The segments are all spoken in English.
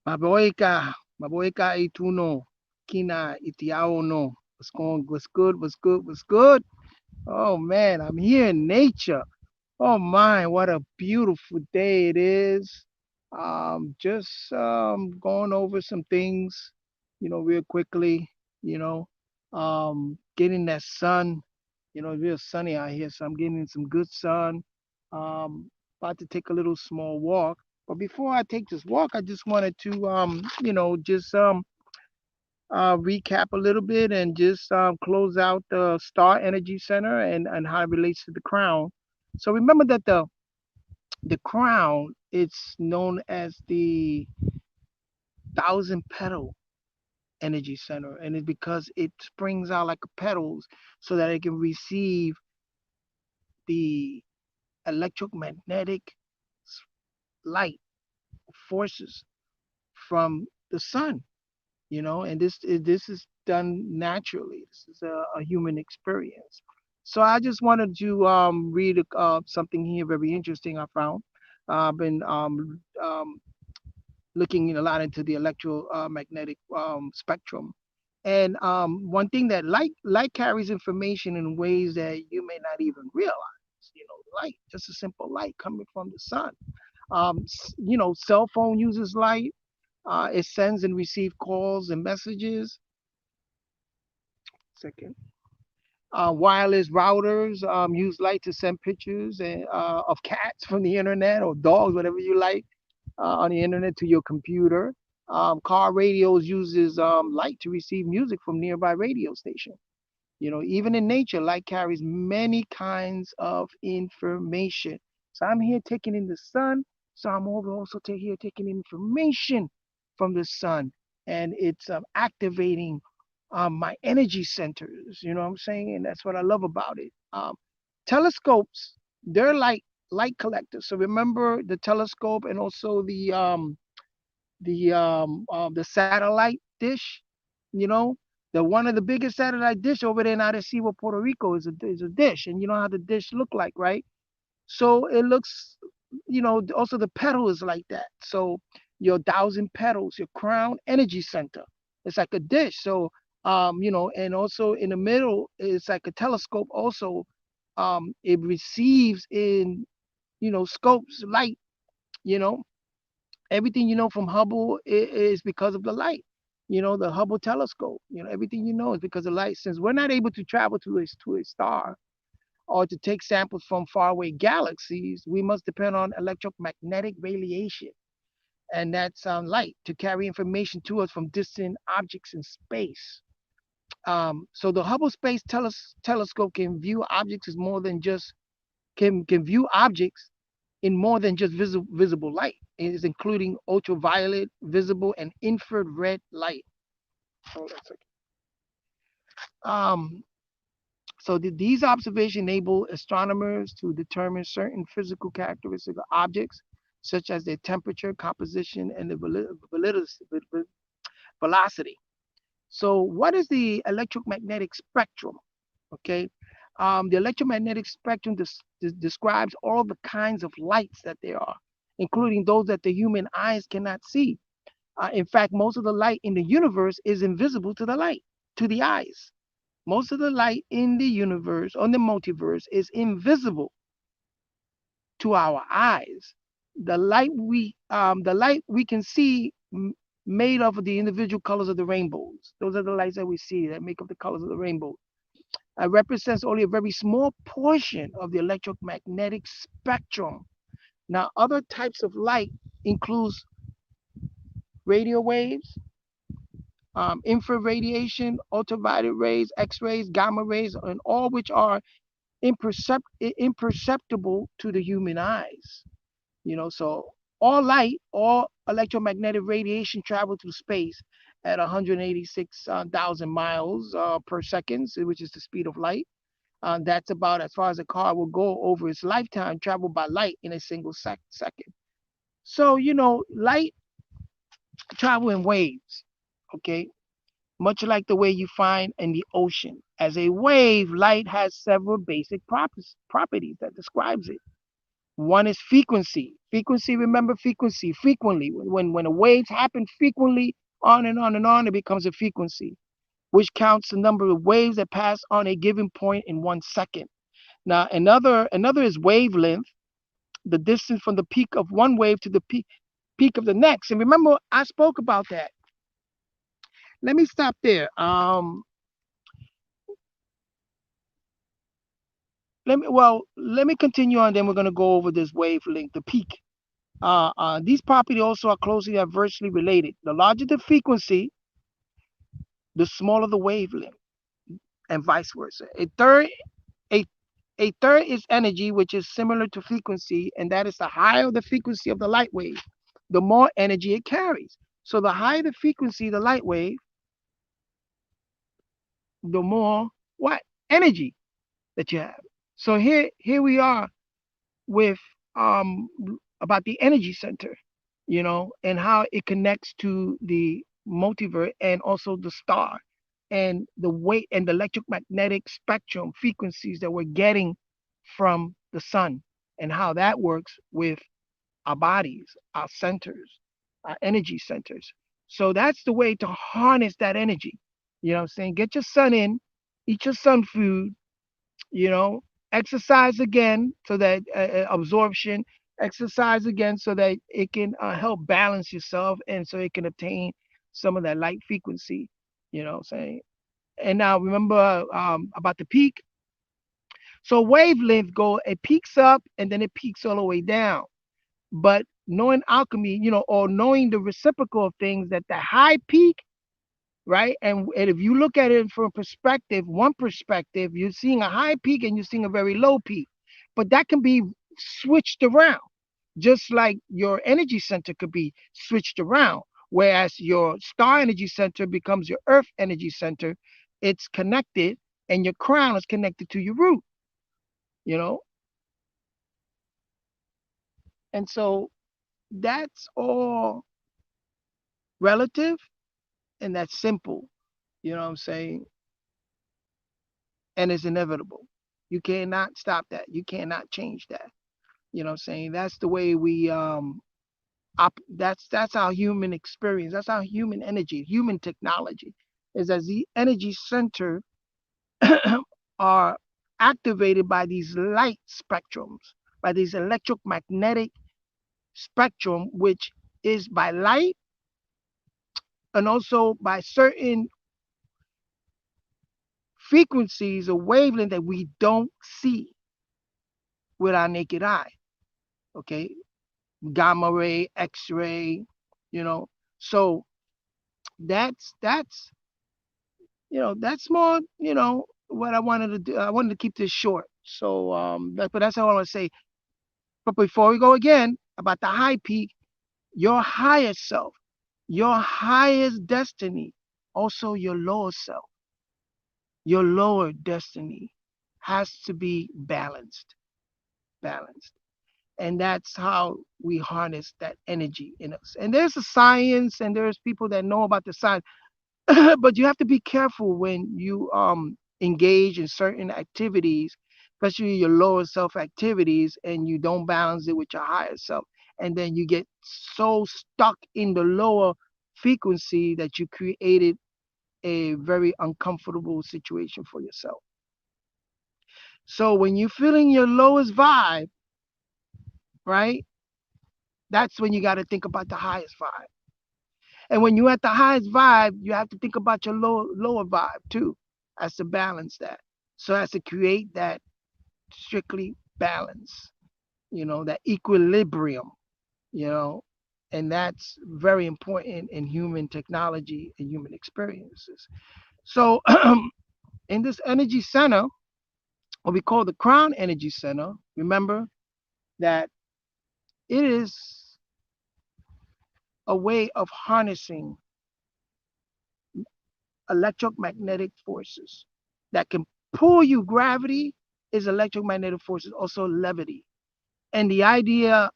Maboika ituno, kina itiao no. What's going? What's good? What's good? What's good? Oh man, I'm here in nature. Oh my, what a beautiful day it is. Just going over some things, real quickly. You know, getting that sun. It's real sunny out here, so I'm getting some good sun. Um, About to take a little small walk. But before I take this walk, I just wanted to, just recap a little bit and just close out the Star Energy Center and how it relates to the crown. So remember that the crown, it's known as the thousand petal energy center, and it's because it springs out like petals so that it can receive the electromagnetic light forces from the sun. And this is done naturally. This is a human experience. So I just wanted to read something here very interesting I found. I've been looking a lot into the electromagnetic spectrum. And one thing that light carries information in ways that you may not even realize. Light, just a simple light coming from the sun. Cell phone uses light. It sends and receives calls and messages. Second. Wireless routers use light to send pictures of cats from the internet or dogs, whatever you like, on the internet to your computer. Car radios uses light to receive music from nearby radio station. Even in nature, light carries many kinds of information. So I'm here taking in the sun. So I'm over also here taking information from the sun, and it's activating my energy centers. You know what I'm saying? And that's what I love about it. Telescopes, they're like light collectors. So remember the telescope and also the satellite dish. You know, the one of the biggest satellite dish over there in Arecibo, Puerto Rico, is a dish, and you know how the dish look like, right? So it looks, also the petal is like that. So your thousand petals, your crown energy center, it's like a dish. So and also in the middle, it's like a telescope. Also, it receives in scopes light. You know, everything from Hubble is because of the light. The Hubble telescope. Everything is because of light. Since we're not able to travel to a star or to take samples from faraway galaxies, we must depend on electromagnetic radiation, and that's light, to carry information to us from distant objects in space. So the Hubble Space Telescope can view objects as more than just can view objects in more than just visible light. It is including ultraviolet, visible, and infrared light. Hold on a second. Um, these observations enable astronomers to determine certain physical characteristics of objects, such as their temperature, composition, and the velocity. So, what is the electromagnetic spectrum? Okay, the electromagnetic spectrum describes all the kinds of lights that there are, including those that the human eyes cannot see. In fact, most of the light in the universe is invisible to the eyes. Most of the light in the universe, on the multiverse, is invisible to our eyes. The light we can see made of the individual colors of the rainbows. Those are the lights that we see that make up the colors of the rainbow. Represents only a very small portion of the electromagnetic spectrum. Now, other types of light includes radio waves, infrared radiation, ultraviolet rays, X-rays, gamma rays, and all which are imperceptible to the human eyes. So all light, all electromagnetic radiation travel through space at 186,000 miles per second, which is the speed of light. That's about as far as a car will go over its lifetime, travel by light in a single second. So, light travel in waves, okay? Much like the way you find in the ocean. As a wave, light has several basic properties that describes it. One is frequency. Frequency, remember frequency, frequently. When the waves happen frequently, on and on and on, it becomes a frequency, which counts the number of waves that pass on a given point in 1 second. Now, another is wavelength, the distance from the peak of one wave to the peak of the next. And remember, I spoke about that. Let me stop there. Let me continue on. Then we're going to go over this wavelength, the peak. These properties also are closely adversely related. The larger the frequency, the smaller the wavelength, and vice versa. A, a third is energy, which is similar to frequency, and that is the higher the frequency of the light wave, the more energy it carries. So the higher the frequency of the light wave, the more what energy that you have. So here we are with um about the energy center, and how it connects to the multiverse and also the star and the weight and the electromagnetic spectrum frequencies that we're getting from the sun, and how that works with our bodies, our centers, our energy centers. So that's the way to harness that energy. You know what I'm saying? Get your sun in, eat your sun food, you know, exercise again so that absorption, exercise again so that it can help balance yourself and so it can obtain some of that light frequency, you know what I'm saying? And now remember about the peak. So wavelength go, it peaks up and then it peaks all the way down. But knowing alchemy, or knowing the reciprocal of things, that the high peak, right? And if you look at it from one perspective, you're seeing a high peak and you're seeing a very low peak. But that can be switched around, just like your energy center could be switched around. Whereas your star energy center becomes your earth energy center, it's connected, and your crown is connected to your root, you know? And so that's all relative and that's simple, you know what I'm saying? And it's inevitable. You cannot stop that. You cannot change that. You know what I'm saying? That's the way we that's our human experience. That's our human energy, human technology. Is as the energy center are activated by these light spectrums, by these electromagnetic spectrum, which is by light and also by certain frequencies or wavelength that we don't see with our naked eye. Okay, gamma ray, X-ray, you know. So that's that's more what I wanted to do. I wanted to keep this short. So but that's all I want to say. But before we go again about the high peak, your higher self, your highest destiny, also your lower self, your lower destiny has to be balanced. And that's how we harness that energy in us. And there's a science and there's people that know about the science. But you have to be careful when you engage in certain activities, especially your lower self activities, and you don't balance it with your higher self. And then you get so stuck in the lower frequency that you created a very uncomfortable situation for yourself. So when you're feeling your lowest vibe, right, that's when you got to think about the highest vibe. And when you're at the highest vibe, you have to think about your lower vibe too, as to balance that. So as to create that strictly balance, that equilibrium, you know, and that's very important in human technology and human experiences. So in this energy center, what we call the crown energy center, remember that it is a way of harnessing electromagnetic forces that can pull you. Gravity is electromagnetic forces, also levity. And the idea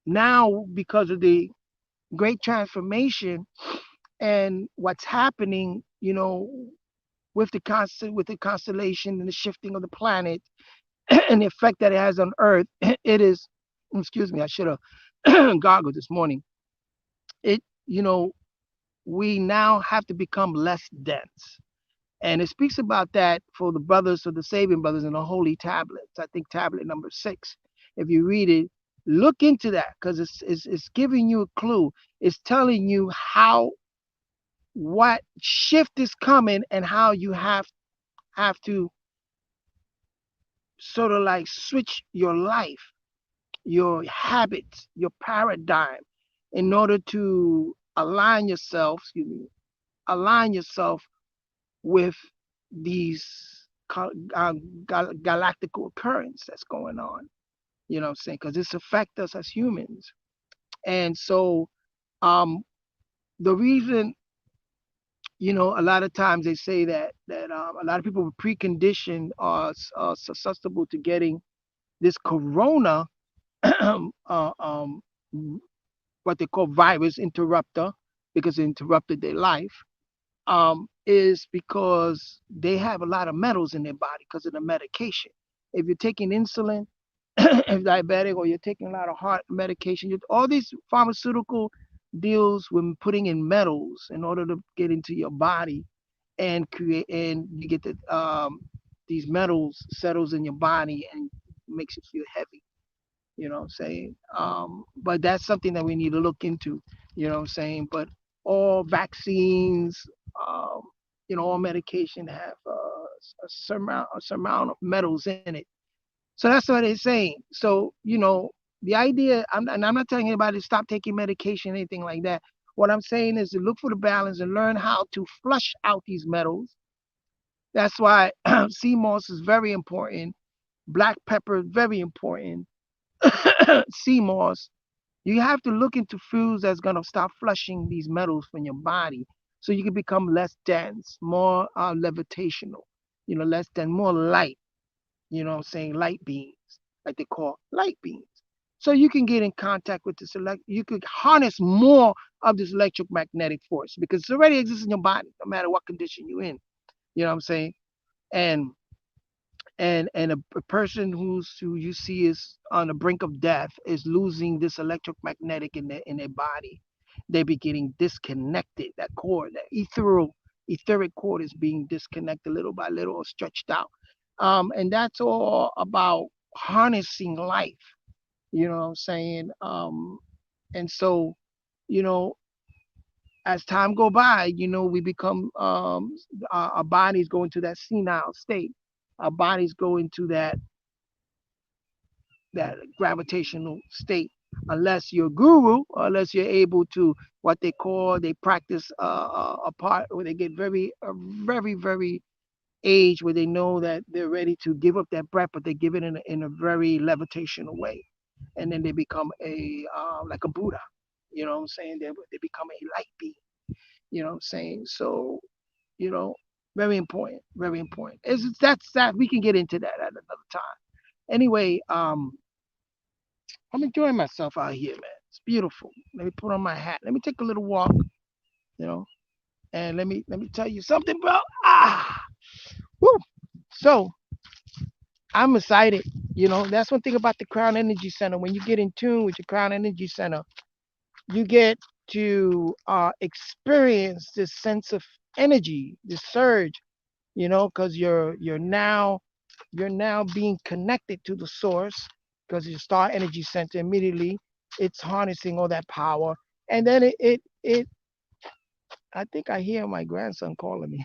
now, because of the great transformation and what's happening, with the constellation and the shifting of the planet, and the effect that it has on Earth, it is, excuse me, I should have gargled this morning. It, you know, we now have to become less dense. And it speaks about that for the brothers of the Sabian brothers in the holy tablets. I think tablet number 6. If you read it, look into that because it's giving you a clue. It's telling you how what shift is coming and how you have to sort of like switch your life, your habits, your paradigm in order to align yourself, excuse me, align yourself with these galactical occurrence that's going on. You know what I'm saying? Because this affects us as humans. And so um, the reason, a lot of times they say that a lot of people with preconditioned are susceptible to getting this corona, uh, um, what they call virus interrupter, because it interrupted their life, is because they have a lot of metals in their body because of the medication. If you're taking insulin, if diabetic, or you're taking a lot of heart medication, all these pharmaceutical deals with putting in metals in order to get into your body and create, and you get these metals settles in your body and makes you feel heavy. You know what I'm saying? But that's something that we need to look into. You know what I'm saying? But all vaccines, um, all medication have a certain amount of metals in it. So that's what they're saying. So, the idea, and I'm not telling anybody to stop taking medication, anything like that. What I'm saying is to look for the balance and learn how to flush out these metals. That's why sea moss is very important. Black pepper is very important. Sea moss. You have to look into foods that's gonna start flushing these metals from your body, so you can become less dense, more levitational. Less than more light. You know what I'm saying? Light beams, like they call light beams. So you can get in contact with this you could harness more of this electromagnetic force because it already exists in your body, no matter what condition you're in. You know what I'm saying? And a person who you see is on the brink of death is losing this electromagnetic in their body. They be getting disconnected. That cord, that etheric cord, is being disconnected little by little or stretched out. And that's all about harnessing life. You know what I'm saying? And so, you know, as time go by, we become our bodies go into that senile state. Our bodies go into that gravitational state, unless you're a guru, or unless you're able to, what they practice a part where they get very, very age where they know that they're ready to give up that breath, but they give it in a very levitational way, and then they become a like a Buddha. You know what I'm saying? They become a light being. You know what I'm saying? So, you know, very important, very important. That's that we can get into that at another time. Anyway, I'm enjoying myself out here, man. It's beautiful. Let me put on my hat. Let me take a little walk, you know, and let me tell you something, bro. Woo. So I'm excited. That's one thing about the Crown Energy Center. When you get in tune with your Crown Energy Center, you get to experience this sense of energy, this surge, because you're now being connected to the source because your star energy center immediately it's harnessing all that power, and then it I think I hear my grandson calling me,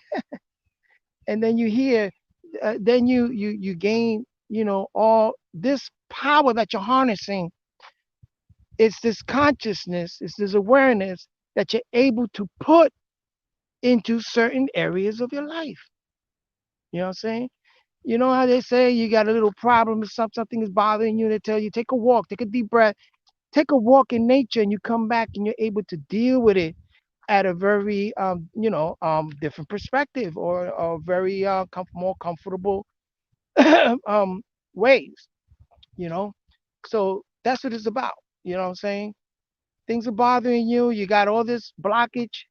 and then you hear, then you gain, all this power that you're harnessing. It's this consciousness, it's this awareness that you're able to put into certain areas of your life. You know what I'm saying? You know how they say you got a little problem, or something is bothering you, they tell you take a walk, take a deep breath, take a walk in nature, and you come back and you're able to deal with it at a very different perspective, or very more comfortable um ways. You know, so that's what it's about. You know what I'm saying? Things are bothering you. You got all this blockage,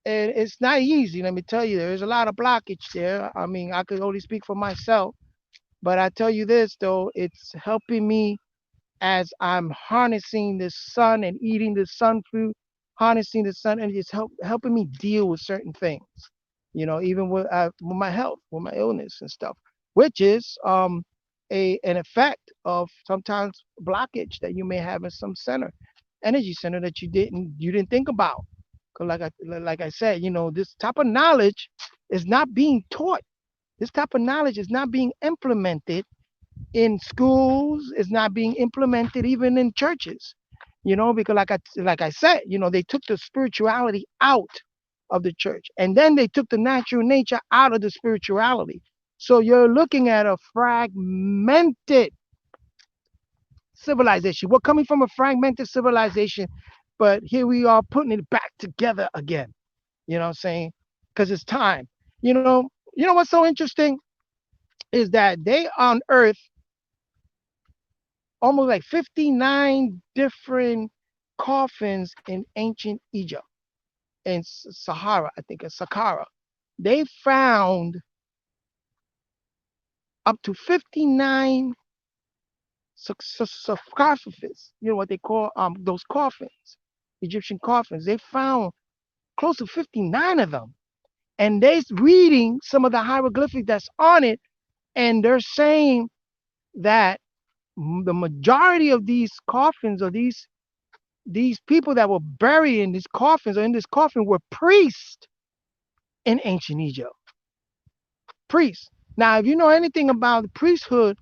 and it's not easy. Let me tell you, there's a lot of blockage there. I mean, I could only speak for myself. But I tell you this though, it's helping me as I'm harnessing the sun and eating the sun fruit, harnessing the sun, and it's helping me deal with certain things. Even with my health, with my illness and stuff, which is a an effect of sometimes blockage that you may have in some center, energy center that you didn't think about. 'Cause like I said, this type of knowledge is not being taught. This type of knowledge is not being implemented in schools. It's not being implemented even in churches. Because like I said, they took the spirituality out of the church, and then they took the natural nature out of the spirituality. So you're looking at a fragmented civilization. We're coming from a fragmented civilization, but here we are putting it back together again. You know what I'm saying? Because it's time. You know, what's so interesting is that they unearthed almost like 59 different coffins in ancient Egypt and Sahara, I think, it's Saqqara. They found up to 59 sarcophagus, what they call those coffins, Egyptian coffins. They found close to 59 of them. And they're reading some of the hieroglyphics that's on it, and they're saying that the majority of these coffins, or these people that were buried in these coffins or in this coffin, were priests in ancient Egypt. Priests. Now, if you know anything about the priesthood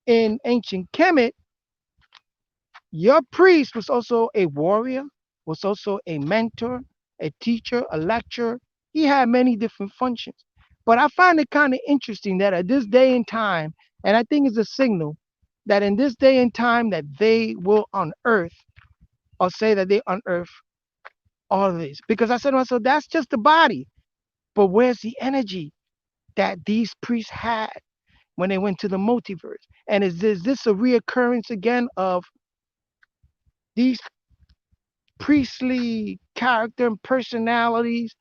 in ancient Kemet, your priest was also a warrior, was also a mentor, a teacher, a lecturer. He had many different functions. But I find it kind of interesting that at this day and time, and I think it's a signal that in this day and time that they will unearth, or say that they unearth all of this. Because I said to myself, that's just the body. But where's the energy that these priests had when they went to the multiverse? And is this a reoccurrence again of these priestly character and personalities,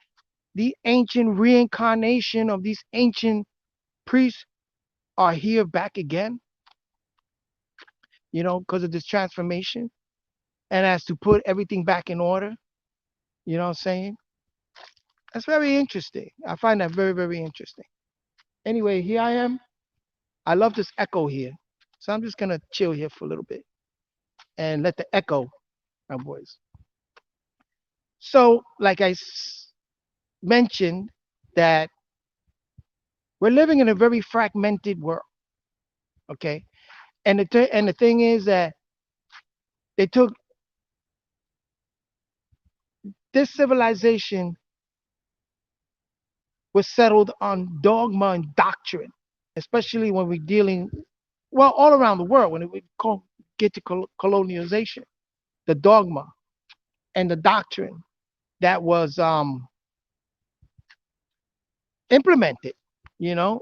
the ancient reincarnation of these ancient priests are here back again, because of this transformation, and as to put everything back in order? You know what I'm saying? That's very interesting. I find that very, very interesting. Anyway, here I am. I love this echo here. So I'm just going to chill here for a little bit and let the echo my voice. So, like I mentioned, that we're living in a very fragmented world, okay? And the thing is that they took this civilization was settled on dogma and doctrine, especially when we're dealing, well, all around the world, when we get to colonialization, the dogma and the doctrine that was implemented. You know,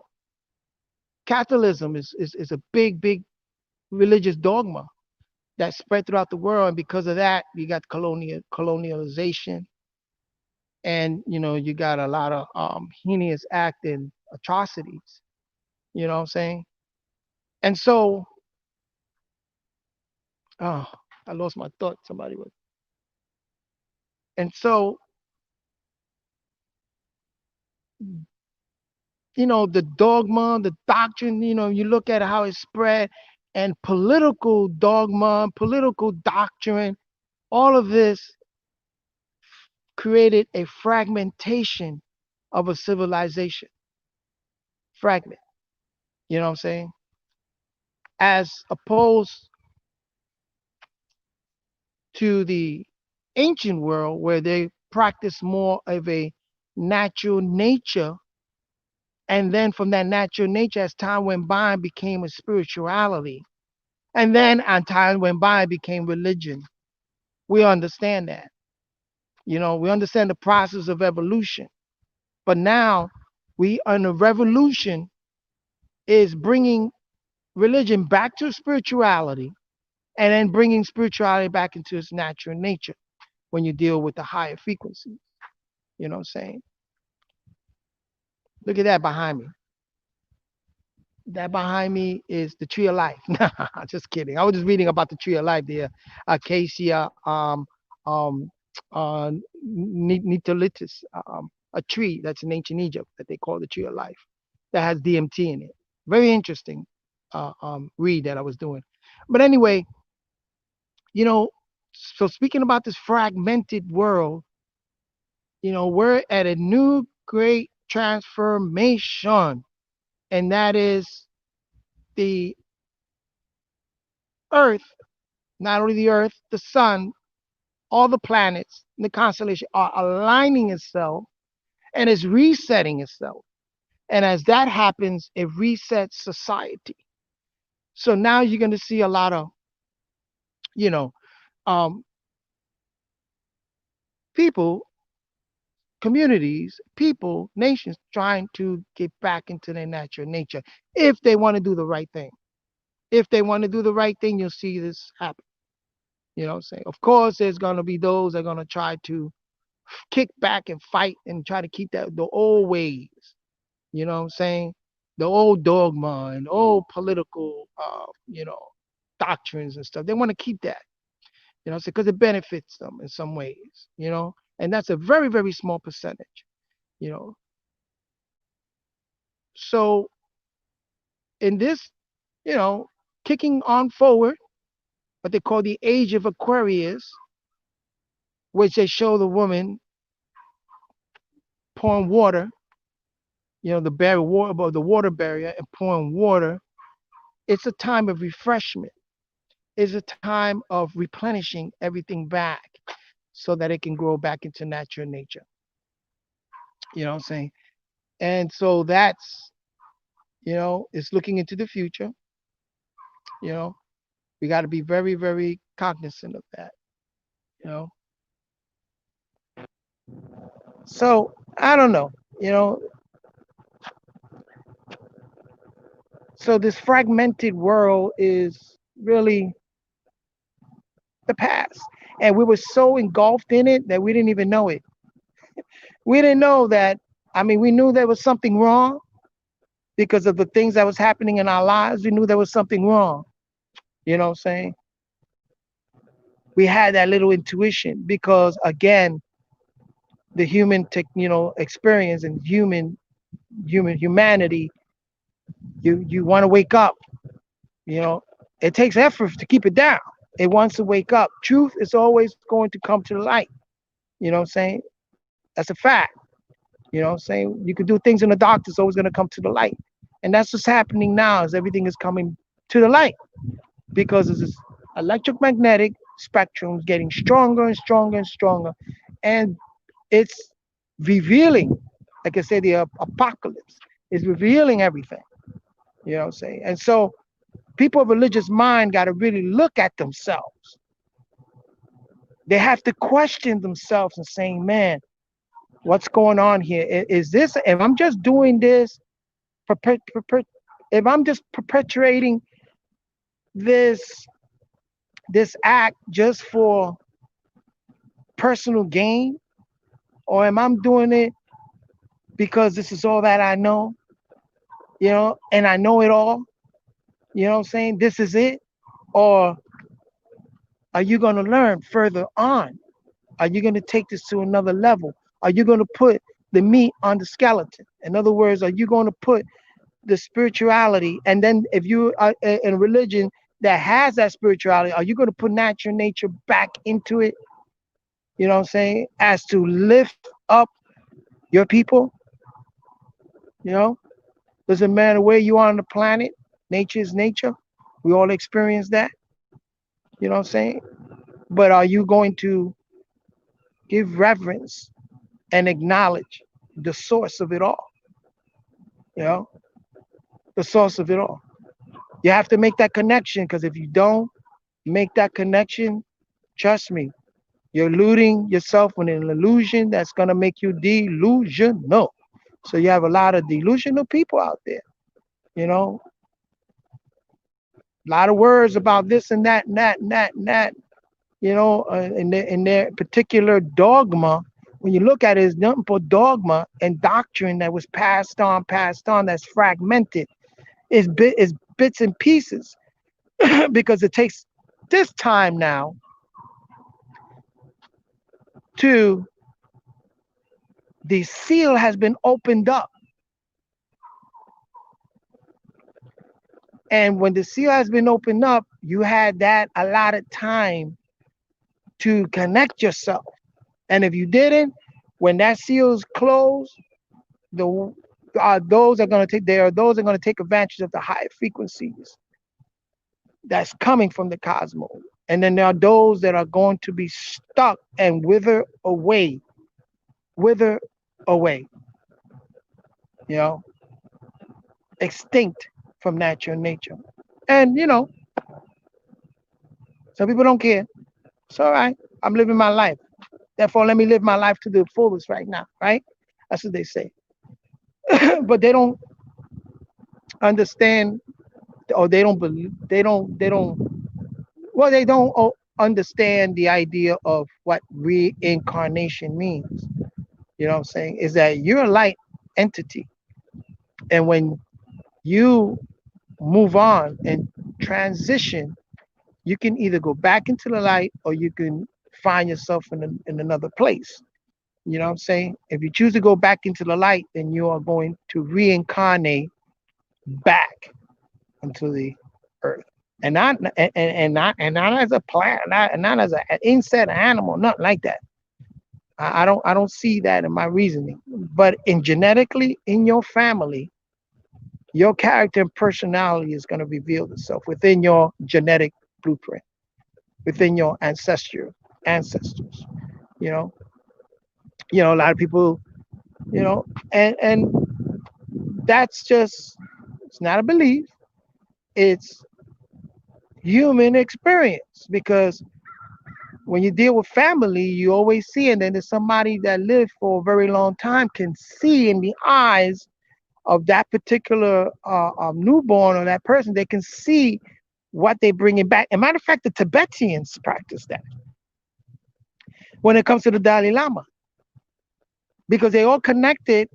Catholicism is a big, big religious dogma that spread throughout the world, and because of that, you got colonialization, and you got a lot of heinous act and atrocities. You know what I'm saying? And so, oh, I lost my thought. Somebody was, and so, the dogma, the doctrine. You look at how it spread, and political dogma, political doctrine, all of this created a fragmentation of a civilization. Fragment. You know what I'm saying? As opposed to the ancient world where they practice more of a natural nature, and then from that natural nature, as time went by, became a spirituality, and then as time went by, it became religion. We understand that. We understand the process of evolution. But now we on a revolution is bringing religion back to spirituality, and then bringing spirituality back into its natural nature when you deal with the higher frequencies. You know what I'm saying? Look at that behind me. That behind me is the tree of life. Just kidding. I was just reading about the tree of life there. Acacia um, Nitolitis, a tree that's in ancient Egypt that they call the tree of life that has DMT in it. Very interesting read that I was doing. But anyway, you know, so speaking about this fragmented world, we're at a new great transformation, and that is the Earth, not only the Earth, the Sun, all the planets, the constellation are aligning itself and is resetting itself. And as that happens, it resets society. So now you're going to see a lot of, you know, um, people, communities, people, nations trying to get back into their natural nature if they want to do the right thing. If they want to do the right thing, you'll see this happen. You know what I'm saying? Of course, there's going to be those that are going to try to kick back and fight and try to keep the old ways. You know what I'm saying? The old dogma and old political, doctrines and stuff. They want to keep that, because it benefits them in some ways, and that's a very, very small percentage, you know. So in this, you know, kicking on forward, what they call the age of Aquarius, which they show the woman pouring water, the barrier water above the water barrier and pouring water. It's a time of refreshment. It's a time of replenishing everything back so that it can grow back into natural nature. You know what I'm saying? And so that's, it's looking into the future. You know, we got to be very, very cognizant of that. You know, so I don't know. You know, so this fragmented world is really the past, and we were so engulfed in it that we didn't even know it. We didn't know that. I mean, we knew there was something wrong because of the things that was happening in our lives. We knew there was something wrong. You know what I'm saying? We had that little intuition because, again, the human experience and humanity, you want to wake up. You know, it takes effort to keep it down. It wants to wake up. Truth is always going to come to the light. You know what I'm saying? That's a fact. You know what I'm saying? You can do things in the dark, it's always going to come to the light. And that's what's happening now is everything is coming to the light because this electromagnetic spectrum is getting stronger and stronger and stronger. And it's revealing, like I said, the apocalypse is revealing everything. You know what I'm saying? And so people of religious mind got to really look at themselves. They have to question themselves and saying, man, what's going on here? Is this, if I'm just doing this, if I'm just perpetuating this this act just for personal gain, or am I doing it because this is all that I know, and I know it all, you know what I'm saying? This is it, or are you going to learn further on? Are you going to take this to another level? Are you going to put the meat on the skeleton? In other words, are you going to put the spirituality, and then if you are in a religion that has that spirituality, are you going to put natural nature back into it? You know what I'm saying? As to lift up your people, you know, doesn't matter where you are on the planet, nature is nature. We all experience that. You know what I'm saying? But are you going to give reverence and acknowledge the source of it all? You know, the source of it all. You have to make that connection because if you don't make that connection, trust me, you're eluding yourself with an illusion that's going to make you delusional. So you have a lot of delusional people out there, you know, a lot of words about this and that and that and that and that, in their particular dogma. When you look at it, it's nothing but dogma and doctrine that was passed on, that's fragmented. Is bits and pieces because it takes this time now to the seal has been opened up. And when the seal has been opened up, you had that allotted time to connect yourself. And if you didn't, when that seal is closed, the those are going to take there are those are going to take advantage of the higher frequencies that's coming from the cosmos. And then there are those that are going to be stuck and wither away, you know, extinct from natural nature. And some people don't care. It's all right. I'm living my life. Therefore, let me live my life to the fullest right now, right? That's what they say. But they don't understand, or they don't believe, they don't understand the idea of what reincarnation means. You know what I'm saying? Is that you're a light entity. And when you move on and transition, you can either go back into the light or you can find yourself in another place. You know what I'm saying? If you choose to go back into the light, then you are going to reincarnate back into the earth. And not as a plant, not as an insect, animal, nothing like that. I don't see that in my reasoning. But in genetically in your family, your character and personality is going to reveal itself within your genetic blueprint, within your ancestors. You know, a lot of people, you know, and that's just it's not a belief, it's human experience because when you deal with family, you always see, and then there's somebody that lived for a very long time can see in the eyes of that particular newborn or that person, they can see what they bring it back. As a matter of fact, the Tibetans practice that when it comes to the Dalai Lama because they all connected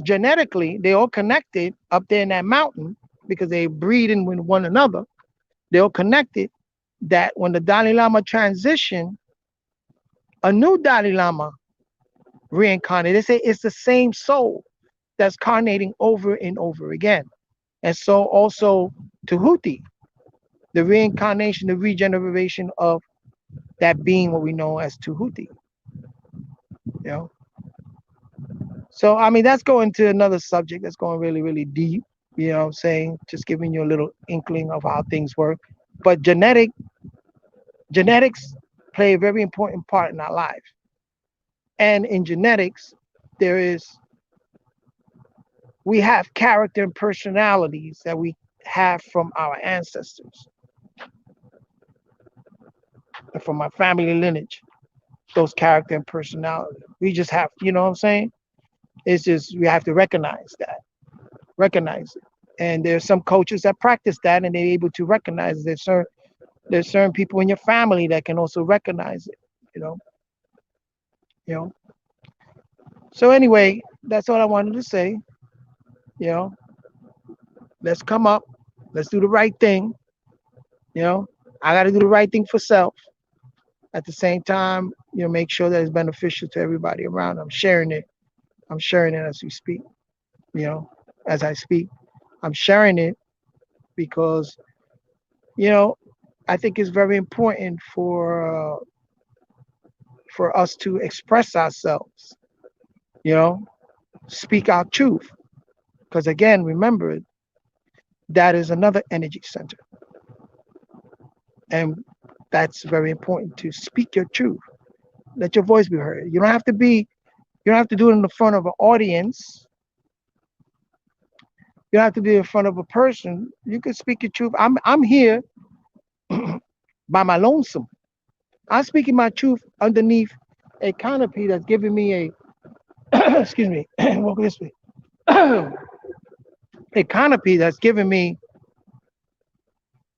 genetically, they all connected up there in that mountain because they breeding with one another. They all connected that when the Dalai Lama transitioned, a new Dalai Lama reincarnated. They say it's the same soul that's carnating over and over again. And so also Tahuti, the reincarnation, the regeneration of that being, what we know as Tahuti. You know. So I mean that's going to another subject that's going really, really deep. You know what I'm saying? Just giving you a little inkling of how things work. But genetics play a very important part in our life. And in genetics, there is we have character and personalities that we have from our ancestors and from our family lineage. Those character and personality. We just have, you know what I'm saying? It's just we have to recognize it. And there's some coaches that practice that, and they're able to recognize it. There's certain people in your family that can also recognize it. You know, you know. So anyway, that's all I wanted to say. You know, let's come up, let's do the right thing. You know, I got to do the right thing for self. At the same time, make sure that it's beneficial to everybody around. I'm sharing it. I'm sharing it as we speak. You know, as I speak, I'm sharing it because you know I think it's very important for us to express ourselves. You know, speak our truth. Because again, remember that is another energy center, and that's very important to speak your truth. Let your voice be heard. You don't have to do it in the front of an audience. You don't have to be in front of a person. You can speak your truth. I'm here by my lonesome. I'm speaking my truth underneath a canopy that's giving me a excuse me, walk this way. A canopy that's giving me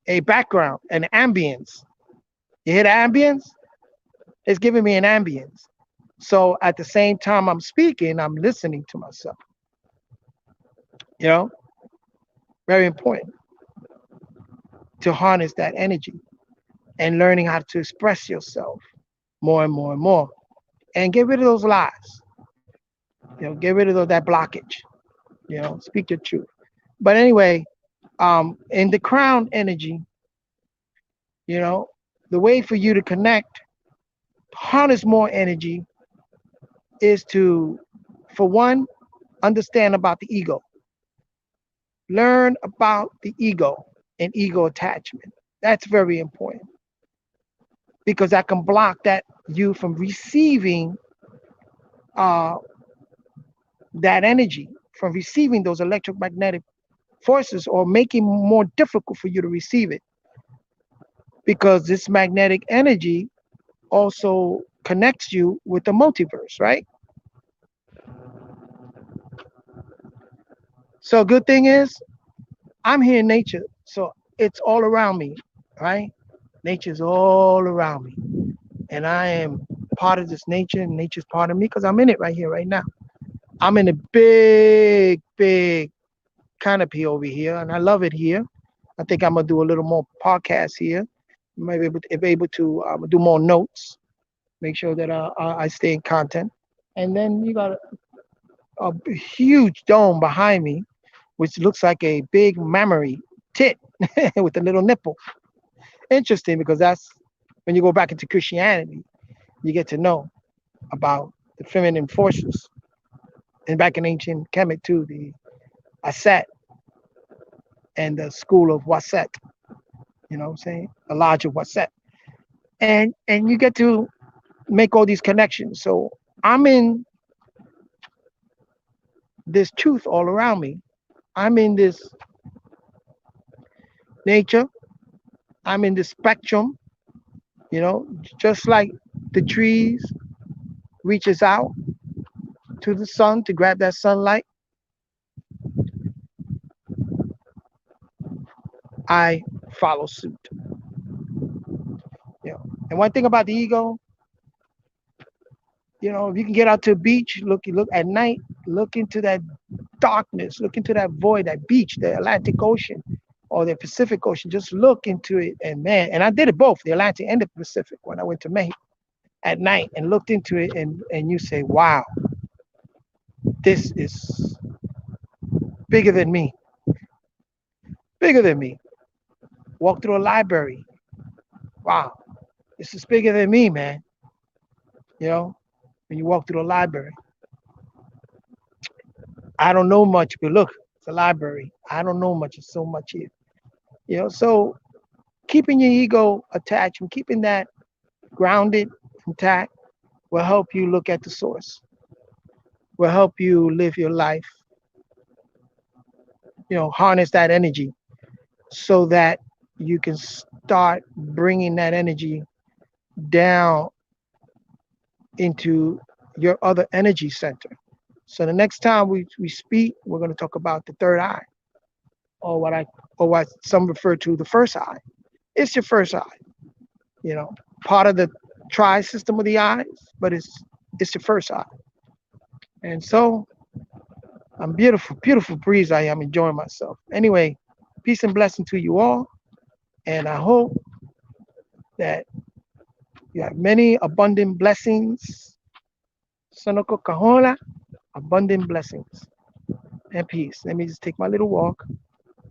a background, an ambience. You hear the ambience? It's giving me an ambience. So at the same time I'm speaking, I'm listening to myself. You know, Very important to harness that energy and learning how to express yourself more and more and more. And get rid of those lies. Get rid of that blockage. Speak your truth. But anyway, in the crown energy, you know, the way for you to connect, harness more energy is to, for one, understand about the ego. Learn about the ego and ego attachment. That's very important because that can block that you from receiving uh, that energy, from receiving those electromagnetic forces, or making more difficult for you to receive it, because this magnetic energy also connects you with the multiverse, right? So good thing is I'm here in nature, so it's all around me, right? Nature's all around me, and I am part of this nature, and nature's part of me because I'm in it right here, right now. I'm in a big, big canopy over here, and I love it here. I think I'm gonna do a little more podcast here. Maybe able to do more notes, make sure that I stay in content. And then you got a huge dome behind me, which looks like a big mammary tit with a little nipple. Interesting, because that's when you go back into Christianity, you get to know about the feminine forces. And back in ancient Kemet too, the Aset and the school of Waset, you know what I'm saying? The lodge of Waset. And you get to make all these connections. So I'm in this truth all around me. I'm in this nature. I'm in this spectrum, you know, just like the trees reaches out to the sun to grab that sunlight. I follow suit. And one thing about the ego, if you can get out to a beach, look at night, look into that darkness, look into that void, that beach, the Atlantic Ocean or the Pacific Ocean. Just look into it, and man, and I did it both, the Atlantic and the Pacific, when I went to Mexico at night and looked into it, and you say, wow, this is bigger than me, bigger than me. Walk through a library. Wow, this is bigger than me, man. When you walk through a library, I don't know much, but look, it's a library. I don't know much. It's so much here. So keeping your ego attached and keeping that grounded, intact, will help you look at the source, will help you live your life, harness that energy so that you can start bringing that energy down into your other energy center. So the next time we speak, we're going to talk about the third eye, or what some refer to the first eye. It's your first eye, part of the tri system of the eyes, but it's your first eye. And so I'm beautiful, beautiful breeze. I am enjoying myself. Anyway, peace and blessing to you all. And I hope that you have many abundant blessings. Sonoko Kahola, abundant blessings and peace. Let me just take my little walk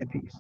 and peace.